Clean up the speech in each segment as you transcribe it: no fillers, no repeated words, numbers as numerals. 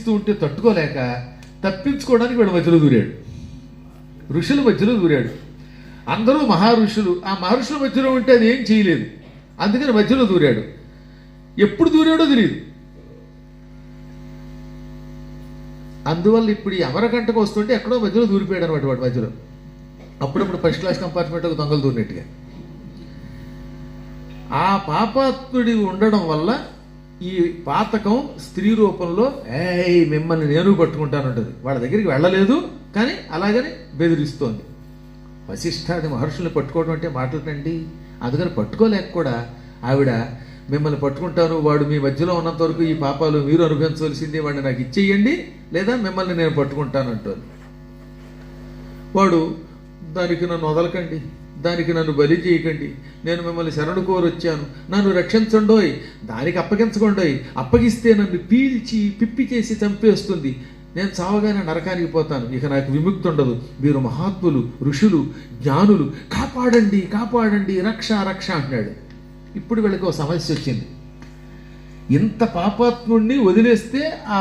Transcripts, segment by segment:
పీడిస్తూ ఉంటే తట్టుకోలేక తప్పించుకోవడానికి వీళ్ళ మధ్యలో దూరాడు, ఋషుల మధ్యలో దూరాడు. అందరూ మహర్షులు, ఆ మహర్షుల మధ్యలో ఉంటే అది ఏం చేయలేదు, అందుకని మధ్యలో దూరాడు. ఎప్పుడు దూరాడో తెలియదు. అందువల్ల ఇప్పుడు ఈ అమరకంటకు వస్తుంటే ఎక్కడో మధ్యలో దూరిపోయాడు అనమాట వాటి మధ్యలో. అప్పుడప్పుడు ఫస్ట్ క్లాస్ కంపార్ట్మెంట్ దొంగలు దూరినట్టుగా. ఆ పాపాత్ముడి ఉండడం వల్ల ఈ పాతకం స్త్రీ రూపంలో మిమ్మల్ని నేను పట్టుకుంటానంటది. వాళ్ళ దగ్గరికి వెళ్ళలేదు కానీ అలాగని బెదిరిస్తోంది. వశిష్ఠాది మహర్షుల్ని పట్టుకోవడం అంటే మాటలండి. అందుకని పట్టుకోలేక కూడా ఆవిడ మిమ్మల్ని పట్టుకుంటాను, వాడు మీ మధ్యలో ఉన్నంత వరకు ఈ పాపాలు మీరు అనుభవించవలసింది, వాడిని నాకు ఇచ్చేయండి లేదా మిమ్మల్ని నేను పట్టుకుంటాను అంటాను. వాడు దానికి నన్ను వదలకండి, దానికి నన్ను బలి చేయకండి, నేను మిమ్మల్ని శరణు కోరొచ్చాను, నన్ను రక్షించండోయ్, దానికి అప్పగించకండోయ్, అప్పగిస్తే నన్ను పీల్చి పిప్పి చేసి చంపేస్తుంది, నేను చావగానే నరకానికి పోతాను, ఇక నాకు విముక్తి ఉండదు, మీరు మహాత్ములు ఋషులు జ్ఞానులు, కాపాడండి కాపాడండి, రక్ష రక్ష అంటున్నాడు. ఇప్పుడు వీళ్ళకి ఒక సమస్య వచ్చింది. ఇంత పాపాత్ముడిని వదిలేస్తే ఆ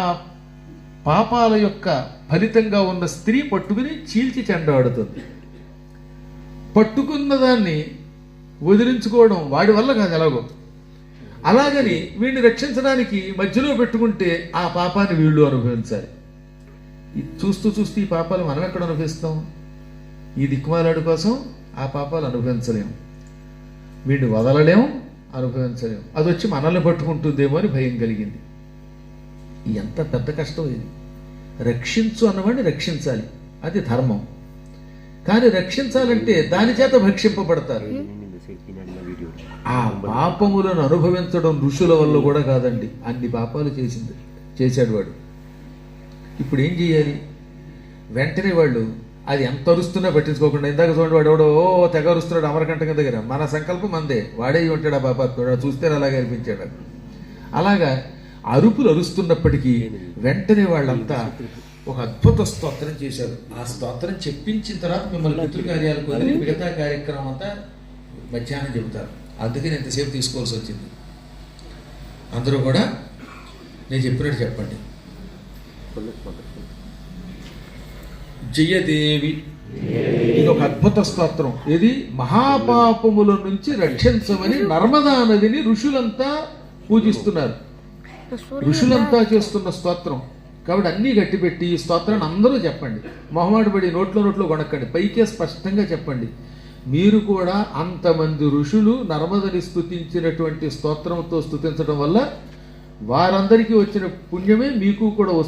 పాపాల యొక్క ఫలితంగా ఉన్న స్త్రీ పట్టుకుని చీల్చి చెండాడుతుంది. పట్టుకున్న దాన్ని వదిలించుకోవడం వాడి వల్ల కాదు ఎలాగో. అలాగని వీడిని రక్షించడానికి మధ్యలో పెట్టుకుంటే ఆ పాపాన్ని వీళ్ళు అనుభవించాలి. చూస్తూ చూస్తూ ఈ పాపాలు మనం ఎక్కడ అనుభవిస్తాం? ఈ దిక్కుమాలాడు కోసం ఆ పాపాలు అనుభవించలేము, వీడిని వదలలేము, అనుభవించలేము. అది వచ్చి మనల్ని పట్టుకుంటుందేమో అని భయం కలిగింది. ఎంత పెద్ద కష్టం ఇది. రక్షించు అన్నవాడిని రక్షించాలి, అది ధర్మం. కానీ రక్షించాలంటే దాని చేత భక్షింపబడతారు. ఆ పాపములను అనుభవించడం ఋషుల వల్ల కూడా కాదండి, అన్ని పాపాలు చేశాడు వాడు. ఇప్పుడు ఏం చేయాలి? వెంటనే వాళ్ళు అది ఎంత అరుస్తున్నా పట్టించుకోకుండా, ఇందాక చూడండి వాడు ఎవడో తెగ అరుస్తున్నాడు అమరకంటకం దగ్గర, మన సంకల్పం మందే, వాడే ఉంటాడు ఆ పాపాత్ముడు, చూస్తే అలాగే అనిపించాడు. అలాగా అరుపులు అరుస్తున్నప్పటికీ వెంటనే వాళ్ళంతా ఒక అద్భుత స్తోత్రం చేశారు. ఆ స్తోత్రం చెప్పించిన తర్వాత మిమ్మల్ని పితృకార్యాలు కుదిరి మిగతా కార్యక్రమం అంతా మధ్యాహ్నం చెబుతారు. అందుకే నేను ఎంతసేపు తీసుకోవాల్సి వచ్చింది. అందరూ కూడా నేను చెప్పినట్టు చెప్పండి. జయదేవి, ఇది ఒక అద్భుత స్తోత్రం. ఇది మహాపాపముల నుంచి రక్షించమని నర్మదా నదిని ఋషులంతా పూజిస్తున్నారు, ఋషులంతా చేస్తున్న స్తోత్రం. కాబట్టి అన్నీ గట్టిపెట్టి ఈ స్తోత్రాన్ని అందరూ చెప్పండి. మొహమాటపడి నోట్లో కొనక్కండి, పైకే స్పష్టంగా చెప్పండి. మీరు కూడా అంతమంది ఋషులు నర్మదని స్తుతించినటువంటి స్తోత్రంతో స్తుతించడం వల్ల వారందరికీ వచ్చిన పుణ్యమే మీకు కూడా వస్తుంది.